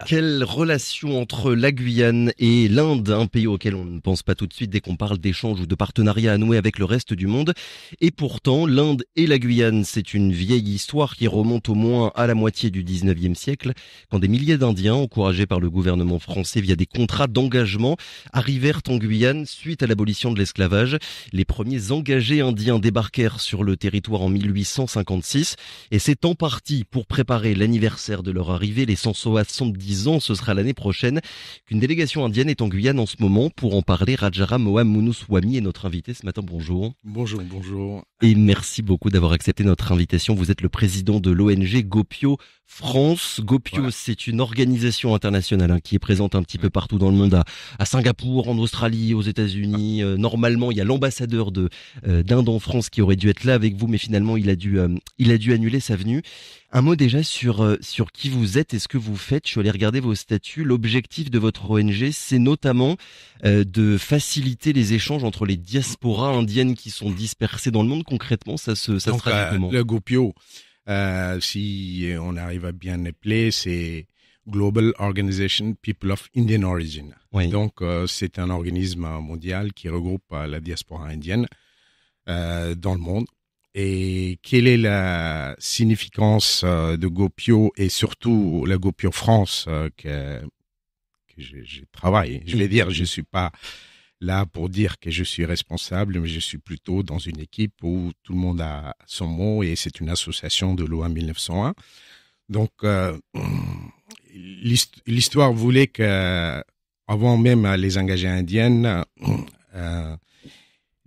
Quelle relation entre la Guyane et l'Inde, un pays auquel on ne pense pas tout de suite dès qu'on parle d'échanges ou de partenariats à nouer avec le reste du monde. Et pourtant, l'Inde et la Guyane, c'est une vieille histoire qui remonte au moins à la moitié du 19e siècle, quand des milliers d'Indiens, encouragés par le gouvernement français via des contrats d'engagement, arrivèrent en Guyane suite à l'abolition de l'esclavage. Les premiers engagés indiens débarquèrent sur le territoire en 1856, et c'est en partie pour préparer l'anniversaire de leur arrivée, les 170 ans, ce sera l'année prochaine, qu'une délégation indienne est en Guyane en ce moment. Pour en parler, Rajaram Mohamounousswamy est notre invité ce matin. Bonjour. Bonjour, bonjour. Et merci beaucoup d'avoir accepté notre invitation. Vous êtes le président de l'ONG Gopio France. Gopio, voilà. C'est une organisation internationale qui est présente un petit peu partout dans le monde, à Singapour, en Australie, aux États-Unis. Normalement, il y a l'ambassadeur d'Inde en France qui aurait dû être là avec vous, mais finalement, il a dû annuler sa venue. Un mot déjà sur qui vous êtes et ce que vous faites. Je suis allé regarder vos statuts. L'objectif de votre ONG, c'est notamment de faciliter les échanges entre les diasporas indiennes qui sont dispersées dans le monde. Concrètement, ça se traduit comment? Le Gopio, si on arrive à bien l'appeler, c'est Global Organization People of Indian Origin. Oui. Donc, c'est un organisme mondial qui regroupe la diaspora indienne dans le monde. Et quelle est la significance de Gopio et surtout la Gopio France que je travaille. Je vais dire, je suis pas là pour dire que je suis responsable, mais je suis plutôt dans une équipe où tout le monde a son mot et c'est une association de l'OA 1901. Donc, l'histoire voulait que, avant même les engagés indiennes,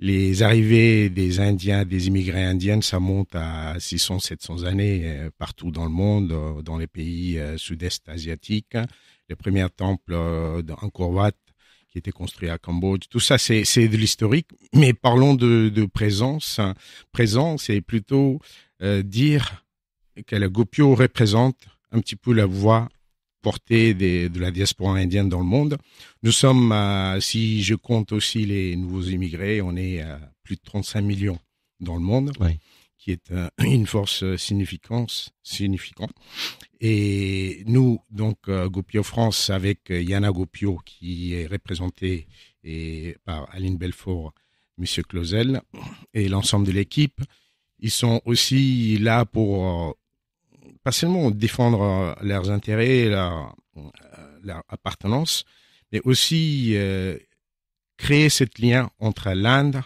les arrivées des Indiens, des immigrés indiennes, ça monte à 600, 700 années partout dans le monde, dans les pays sud-est asiatiques. Les premiers temples d'Angkor Wat qui étaient construits à Cambodge. Tout ça, c'est de l'historique. Mais parlons de présence. Présent, c'est plutôt dire que le Gopio représente un petit peu la voix portée de la diaspora indienne dans le monde. Nous sommes, si je compte aussi les nouveaux immigrés, on est à plus de 35 millions dans le monde, oui. Qui est une force significante. Et nous, donc, Gopio France, avec Yana Gopio, qui est représenté par Aline Belfort, Monsieur Clausel, et l'ensemble de l'équipe, ils sont aussi là pour pas seulement défendre leurs intérêts, leur appartenance, mais aussi créer ce lien entre l'Inde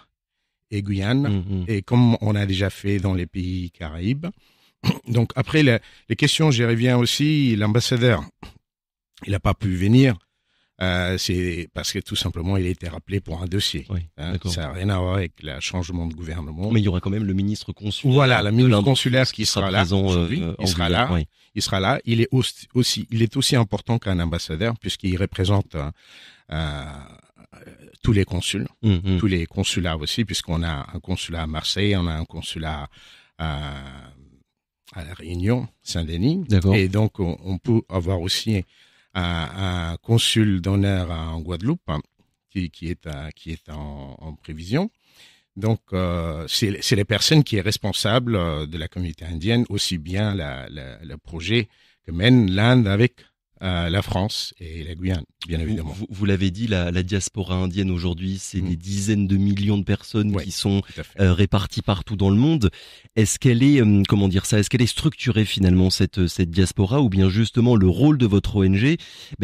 et Guyane, et comme on a déjà fait dans les pays Caraïbes. Donc après les questions, j'y reviens aussi. L'ambassadeur, il n'a pas pu venir. C'est parce que tout simplement il a été rappelé pour un dossier. Oui, ça n'a rien à voir avec le changement de gouvernement. Mais il y aura quand même le ministre consulaire. Voilà, le ministre consulaire qui sera là présent aujourd'hui. Il sera là. Oui. Il sera là. Il est aussi important qu'un ambassadeur puisqu'il représente tous les consuls, tous les consulats aussi, puisqu'on a un consulat à Marseille, on a un consulat à La Réunion, Saint-Denis. D'accord. Et donc, on peut avoir aussi un consul d'honneur en Guadeloupe qui est en prévision. Donc, c'est les personnes qui est responsable de la communauté indienne, aussi bien le projet que mène l'Inde avec la France et la Guyane, bien évidemment. Vous l'avez dit, la diaspora indienne aujourd'hui, c'est des dizaines de millions de personnes qui sont réparties partout dans le monde. Est-ce qu'elle est, est-ce qu'elle est structurée finalement cette diaspora, ou bien justement le rôle de votre ONG,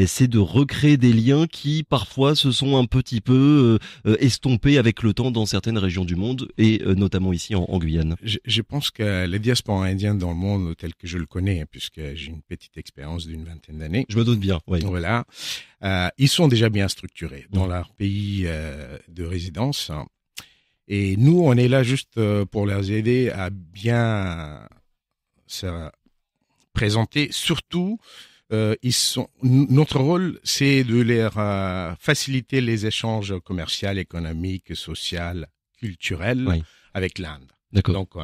c'est de recréer des liens qui parfois se sont un petit peu estompés avec le temps dans certaines régions du monde et notamment ici en Guyane? Je pense que la diaspora indienne dans le monde, tel que je le connais, puisque j'ai une petite expérience d'une vingtaine d'années. Je me doute bien, oui. Voilà. Ils sont déjà bien structurés dans leur pays de résidence. Et nous, on est là juste pour les aider à bien se présenter. Surtout, notre rôle, c'est de leur faciliter les échanges commerciaux, économiques, sociaux, culturels avec l'Inde. D'accord. Donc,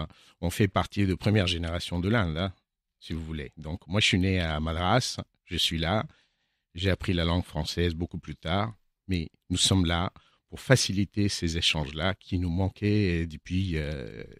on fait partie de première génération de l'Inde, si vous voulez. Donc, moi, je suis né à Madras. Je suis là. J'ai appris la langue française beaucoup plus tard, mais nous sommes là pour faciliter ces échanges-là qui nous manquaient depuis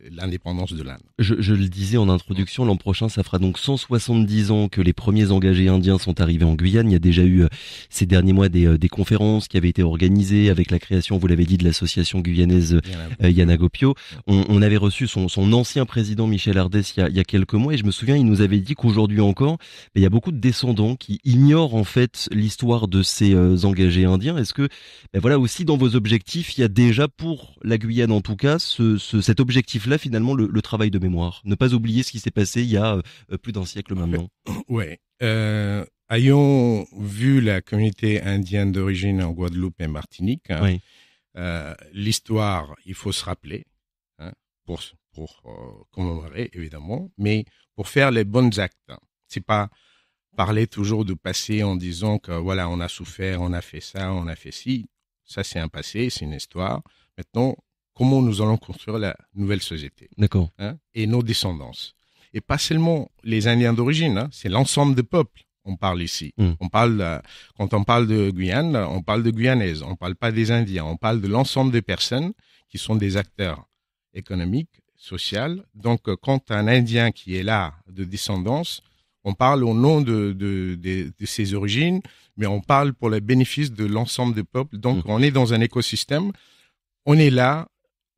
l'indépendance de l'Inde. Je le disais en introduction, l'an prochain, ça fera donc 170 ans que les premiers engagés indiens sont arrivés en Guyane. Il y a déjà eu ces derniers mois des conférences qui avaient été organisées avec la création, vous l'avez dit, de l'association guyanaise Yanagopio. On avait reçu son ancien président Michel Ardès il y a quelques mois et je me souviens, il nous avait dit qu'aujourd'hui encore, il y a beaucoup de descendants qui ignorent en fait l'histoire de ces engagés indiens. Est-ce que, voilà, aussi dans vos objectifs, il y a déjà pour la Guyane en tout cas cet objectif-là, finalement, le travail de mémoire. Ne pas oublier ce qui s'est passé il y a plus d'un siècle maintenant. Ouais. Ayant vu la communauté indienne d'origine en Guadeloupe et Martinique, Oui. L'histoire, il faut se rappeler, pour commémorer évidemment, mais pour faire les bons actes. C'est pas parler toujours du passé en disant que voilà, on a souffert, on a fait ça, on a fait ci. Ça, c'est un passé, c'est une histoire. Maintenant, comment nous allons construire la nouvelle société, D'accord. Et nos descendants. Et pas seulement les Indiens d'origine, c'est l'ensemble des peuples. On parle ici. On parle, quand on parle de Guyane, on parle de Guyanaises. On parle pas des Indiens. On parle de l'ensemble des personnes qui sont des acteurs économiques, sociaux. Donc, quand un Indien qui est là de descendance, on parle au nom de ses origines, mais on parle pour le bénéfice de l'ensemble des peuples. Donc, on est dans un écosystème. On est là.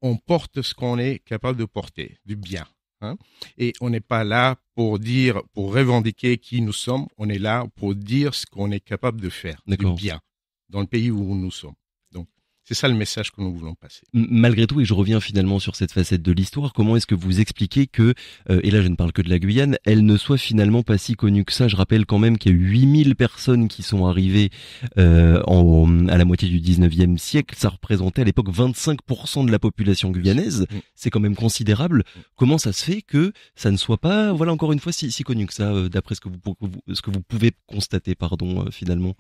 On porte ce qu'on est capable de porter, du bien. Et on n'est pas là pour dire, pour revendiquer qui nous sommes. On est là pour dire ce qu'on est capable de faire, du bien, dans le pays où nous sommes. Donc, c'est ça le message que nous voulons passer. Malgré tout, et je reviens finalement sur cette facette de l'histoire, comment est-ce que vous expliquez que, et là je ne parle que de la Guyane, elle ne soit finalement pas si connue que ça? Je rappelle quand même qu'il y a 8000 personnes qui sont arrivées à la moitié du 19e siècle. Ça représentait à l'époque 25% de la population guyanaise. C'est quand même considérable. Comment ça se fait que ça ne soit pas, voilà, encore une fois, si connu que ça, d'après ce que vous pouvez constater, finalement?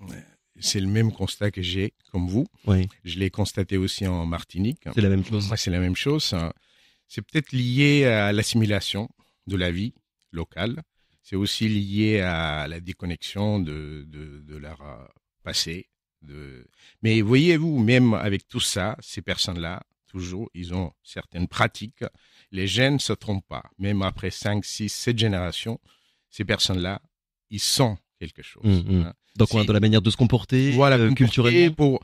C'est le même constat que j'ai, comme vous. Oui. Je l'ai constaté aussi en Martinique. C'est la même chose. C'est la même chose. C'est peut-être lié à l'assimilation de la vie locale. C'est aussi lié à la déconnexion de leur passé. Mais voyez-vous, même avec tout ça, ces personnes-là, toujours, ils ont certaines pratiques. Les gènes ne se trompent pas. Même après 5, 6, 7 générations, ces personnes-là, ils sont quelque chose. Donc, dans la manière de se comporter, voilà, culturellement.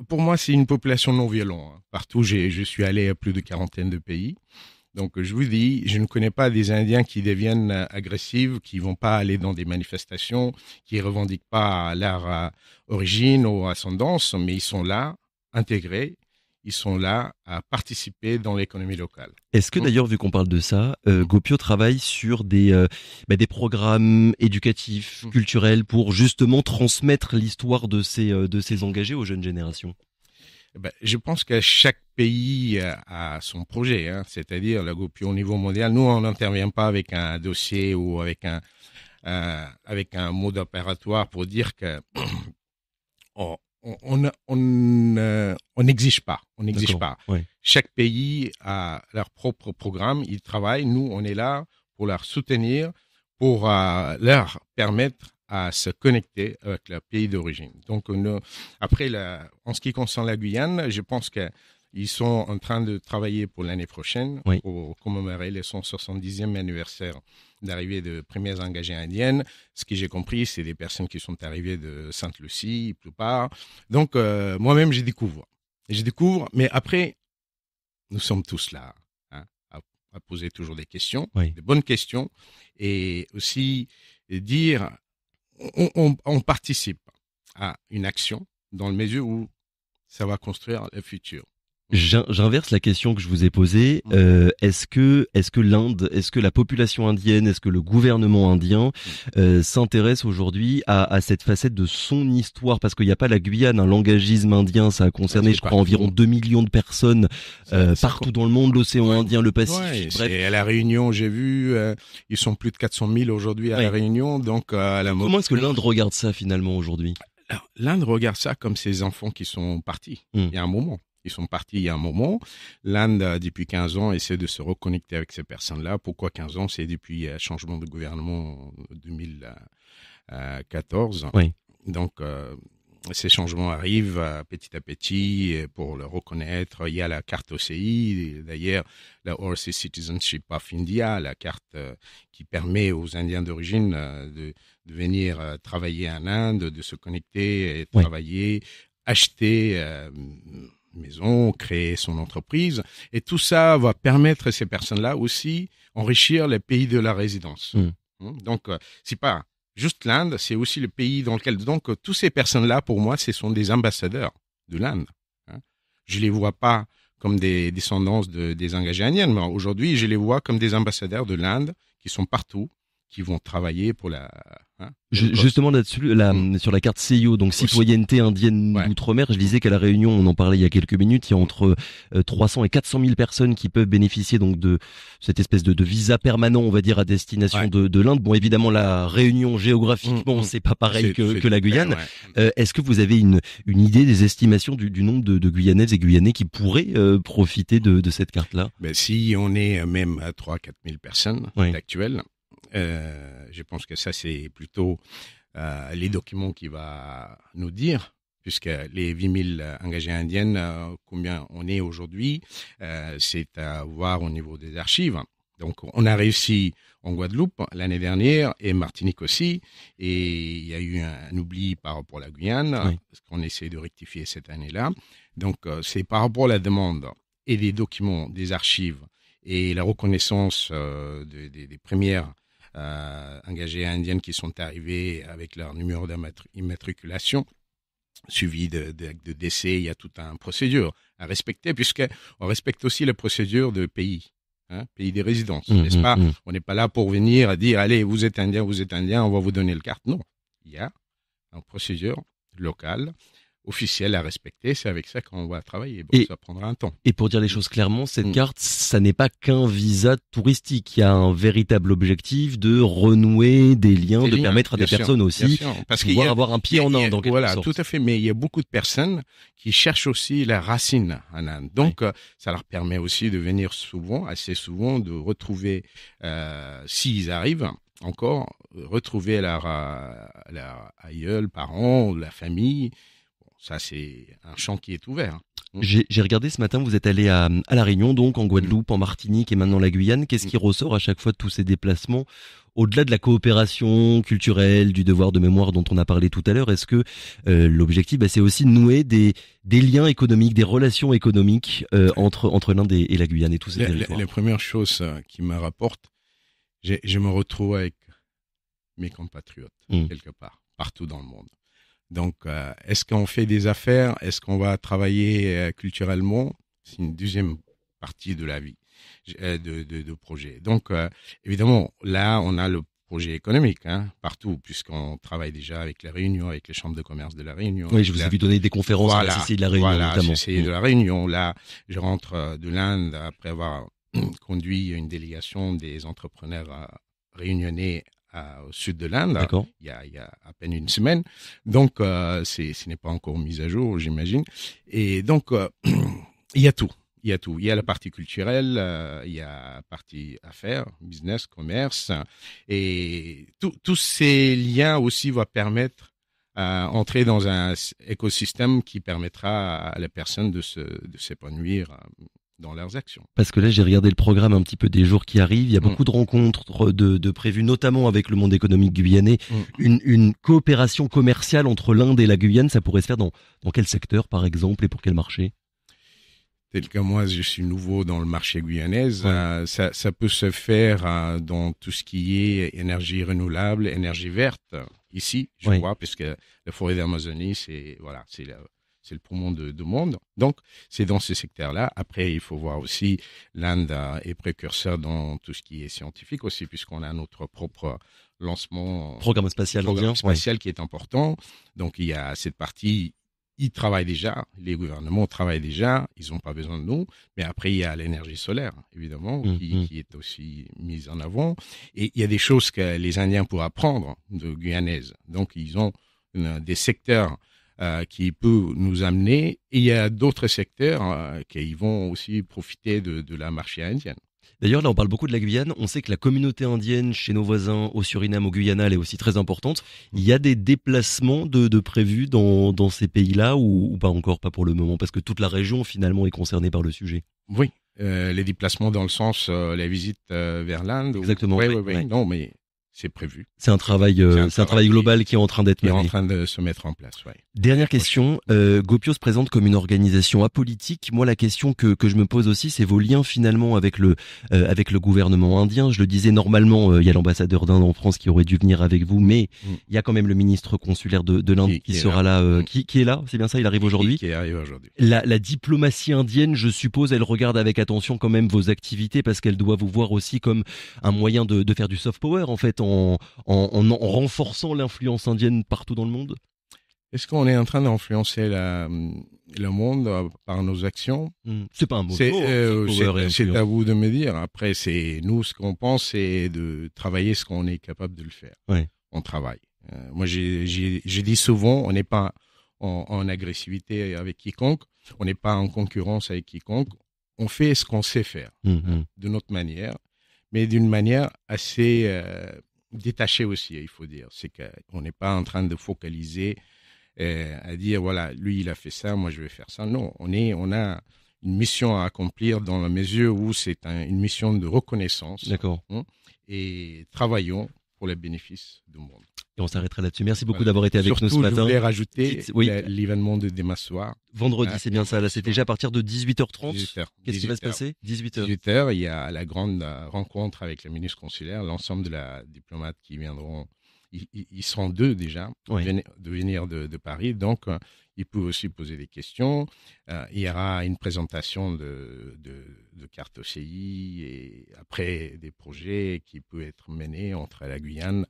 Pour moi, c'est une population non violente. Partout, je suis allé à plus de 40 de pays. Donc, je vous dis, je ne connais pas des Indiens qui deviennent agressifs, qui vont pas aller dans des manifestations, qui revendiquent pas leur origine ou ascendance, mais ils sont là, intégrés. Ils sont là à participer dans l'économie locale. Est-ce que d'ailleurs, vu qu'on parle de ça, Gopio travaille sur des programmes éducatifs, culturels, pour justement transmettre l'histoire de ces engagés aux jeunes générations? Je pense que chaque pays a son projet, c'est-à-dire la Gopio au niveau mondial. Nous, on n'intervient pas avec un dossier ou avec un mode opératoire pour dire que on n'exige pas. On n'exige pas. Ouais. Chaque pays a leur propre programme. Ils travaillent. Nous, on est là pour leur soutenir, pour leur permettre à se connecter avec leur pays d'origine. Donc, après, en ce qui concerne la Guyane, je pense qu'ils sont en train de travailler pour l'année prochaine, pour commémorer le 170e anniversaire d'arrivée de premières engagées indiennes. Ce que j'ai compris, c'est des personnes qui sont arrivées de Sainte-Lucie, la plupart. Donc, moi-même, je découvre, mais après, nous sommes tous là, à poser toujours des questions, de bonnes questions, et aussi dire, on participe à une action dans la mesure où ça va construire le futur. J'inverse la question que je vous ai posée. Est-ce que l'Inde, est-ce que la population indienne, est-ce que le gouvernement indien s'intéresse aujourd'hui à cette facette de son histoire? Parce qu'il n'y a pas la Guyane, un langagisme indien, ça a concerné, je crois, environ 2 millions de personnes partout dans le monde, l'océan Indien, le Pacifique. Bref. Et à la Réunion, j'ai vu, ils sont plus de 400 000 aujourd'hui à la Réunion. Donc, comment est-ce que l'Inde regarde ça finalement aujourd'hui? Alors, l'Inde regarde ça comme ses enfants qui sont partis. Il y a un moment. Ils sont partis il y a un moment. L'Inde, depuis 15 ans, essaie de se reconnecter avec ces personnes-là. Pourquoi 15 ans? C'est depuis le changement de gouvernement en 2014. Oui. Donc, ces changements arrivent petit à petit pour le reconnaître. Il y a la carte OCI, d'ailleurs, la Overseas Citizenship of India, la carte qui permet aux Indiens d'origine de venir travailler en Inde, de se connecter et travailler, acheter maison, créer son entreprise. Et tout ça va permettre à ces personnes-là aussi enrichir les pays de la résidence. Donc, c'est pas juste l'Inde, c'est aussi le pays dans lequel... Donc, toutes ces personnes-là, pour moi, ce sont des ambassadeurs de l'Inde. Je les vois pas comme des descendants des engagés indiens, mais aujourd'hui, je les vois comme des ambassadeurs de l'Inde qui sont partout, qui vont travailler pour la... Justement là-dessus, sur la carte CIO, donc citoyenneté indienne d'outre-mer, je disais qu'à la Réunion, on en parlait il y a quelques minutes, il y a entre 300 et 400 000 personnes qui peuvent bénéficier donc de cette espèce de visa permanent, on va dire, à destination de l'Inde. Bon, évidemment, la Réunion géographiquement, c'est pas pareil que la Guyane. Est-ce que vous avez une idée des estimations du nombre de Guyanaises et Guyanais qui pourraient profiter de cette carte-là? Si on est même à 3 4 000 personnes actuelles, je pense que ça, c'est plutôt les documents qui va nous dire, puisque les 8 000 engagés indiennes, combien on est aujourd'hui, c'est à voir au niveau des archives. Donc, on a réussi en Guadeloupe l'année dernière et Martinique aussi, et il y a eu un oubli par rapport à la Guyane, parce qu'on essaie de rectifier cette année-là. Donc, c'est par rapport à la demande et les documents des archives et la reconnaissance des premières engagés indiennes qui sont arrivés avec leur numéro d'immatriculation, suivi de décès. Il y a toute une procédure à respecter, puisqu'on respecte aussi la procédure de pays, pays des résidences, n'est-ce pas? On n'est pas là pour venir dire, allez, vous êtes indien, on va vous donner le carte. Non, il y a une procédure locale, officielle à respecter, c'est avec ça qu'on va travailler. Bon, ça prendra un temps. Et pour dire les choses clairement, cette carte, ça n'est pas qu'un visa touristique. Il y a un véritable objectif de renouer des liens, de permettre à des personnes aussi de pouvoir avoir un pied en Inde. Voilà, tout à fait. Mais il y a beaucoup de personnes qui cherchent aussi la racine en Inde. Donc, ça leur permet aussi de venir assez souvent, de retrouver, s'ils arrivent encore, retrouver leur aïeul, parents, la famille. Ça, c'est un champ qui est ouvert. J'ai regardé ce matin, vous êtes allé à La Réunion, donc en Guadeloupe, en Martinique et maintenant la Guyane. Qu'est-ce qui ressort à chaque fois de tous ces déplacements? Au-delà de la coopération culturelle, du devoir de mémoire dont on a parlé tout à l'heure, est-ce que l'objectif, c'est aussi de nouer des liens économiques, des relations économiques entre l'Inde et la Guyane et tous ces territoires? Les premières choses qui me rapportent, je me retrouve avec mes compatriotes, quelque part, partout dans le monde. Donc, est-ce qu'on fait des affaires? Est-ce qu'on va travailler culturellement? C'est une deuxième partie de la vie, de projet. Donc, évidemment, là, on a le projet économique, partout, puisqu'on travaille déjà avec la Réunion, avec les chambres de commerce de la Réunion. Oui, je vous ai vu donner des conférences à la CCI de la Réunion, notamment. CCI de la Réunion. Là, je rentre de l'Inde après avoir conduit une délégation des entrepreneurs réunionnais au sud de l'Inde, il y a à peine une semaine. Donc, ce n'est pas encore mis à jour, j'imagine. Et donc, il y a tout. Il y a la partie culturelle, il y a la partie affaires, business, commerce. Et tous ces liens aussi vont permettre d'entrer dans un écosystème qui permettra à la personne de s'épanouir dans leurs actions. Parce que là, j'ai regardé le programme un petit peu des jours qui arrivent. Il y a beaucoup de rencontres de prévues, notamment avec le monde économique guyanais. Une coopération commerciale entre l'Inde et la Guyane, ça pourrait se faire dans quel secteur, par exemple, et pour quel marché? Tel que moi, je suis nouveau dans le marché guyanais. Ça peut se faire dans tout ce qui est énergie renouvelable, énergie verte. Ici, je crois, puisque la forêt d'Amazonie, c'est le poumon du monde. Donc, c'est dans ce secteur-là. Après, il faut voir aussi, l'Inde est précurseur dans tout ce qui est scientifique aussi, puisqu'on a notre propre lancement. Programme spatial qui est important. Donc, il y a cette partie, ils travaillent déjà, les gouvernements travaillent déjà, ils n'ont pas besoin de nous. Mais après, il y a l'énergie solaire, évidemment, qui est aussi mise en avant. Et il y a des choses que les Indiens pourraient apprendre de Guyanaises. Donc, ils ont des secteurs qui peut nous amener. Et il y a d'autres secteurs qui vont aussi profiter de la marché indienne. D'ailleurs, là, on parle beaucoup de la Guyane. On sait que la communauté indienne chez nos voisins au Suriname, au Guyana, elle est aussi très importante. Il y a des déplacements de prévus dans ces pays-là ou pas encore, pas pour le moment, parce que toute la région finalement est concernée par le sujet. Oui, les déplacements dans le sens, la visite vers l'Inde. Exactement. Oui, oui, oui, oui. ouais. Non, mais c'est prévu. C'est un travail, c'est un travail global qui est en train d'être Qui est en mené. train de se mettre en place. Ouais. Dernière question, Gopio se présente comme une organisation apolitique. Moi, la question que je me pose aussi, c'est vos liens finalement avec le gouvernement indien. Je le disais, normalement, il y a l'ambassadeur d'Inde en France qui aurait dû venir avec vous, mais il y a quand même le ministre consulaire de l'Inde qui sera là, qui est là. C'est bien ça, il arrive aujourd'hui. Qui arrive aujourd'hui. La diplomatie indienne, je suppose, elle regarde avec attention quand même vos activités parce qu'elle doit vous voir aussi comme un moyen de faire du soft power en fait, en renforçant l'influence indienne partout dans le monde. Est-ce qu'on est en train d'influencer le monde par nos actions? C'est pas un mot. C'est à vous de me dire. Après, c'est nous, ce qu'on pense, c'est de travailler ce qu'on est capable de le faire. Ouais. On travaille. Moi, j'ai dit souvent, on n'est pas en agressivité avec quiconque, on n'est pas en concurrence avec quiconque. On fait ce qu'on sait faire de notre manière, mais d'une manière assez détachée aussi, il faut dire. C'est qu'on n'est pas en train de focaliser à dire voilà, lui il a fait ça, moi je vais faire ça. Non, on a une mission à accomplir dans la mesure où c'est une mission de reconnaissance. D'accord. Et travaillons pour le bénéfice du monde. Et on s'arrêtera là-dessus. Merci beaucoup d'avoir été avec nous ce matin. Surtout, je voulais rajouter l'événement de demain soir. Vendredi, c'est bien ça. Là, c'est déjà à partir de 18h30. 18h. Qu'est-ce qui va se passer? 18h. 18h, il y a la grande rencontre avec la ministre consulaire, l'ensemble de la diplomates qui viendront. Ils seront deux déjà, de venir de Paris. Donc, ils peuvent aussi poser des questions. Il y aura une présentation de carte OCI et après des projets qui peuvent être menés entre la Guyane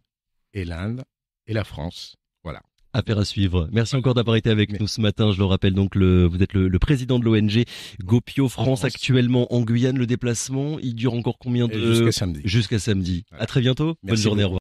et l'Inde et la France. Voilà. Affaire à suivre. Merci encore d'avoir été avec nous ce matin. Je le rappelle donc, vous êtes le président de l'ONG Gopio France actuellement en Guyane. Le déplacement, il dure encore combien de... Jusqu'à samedi. Jusqu'à samedi. Voilà. À très bientôt. Bonne journée. Au revoir.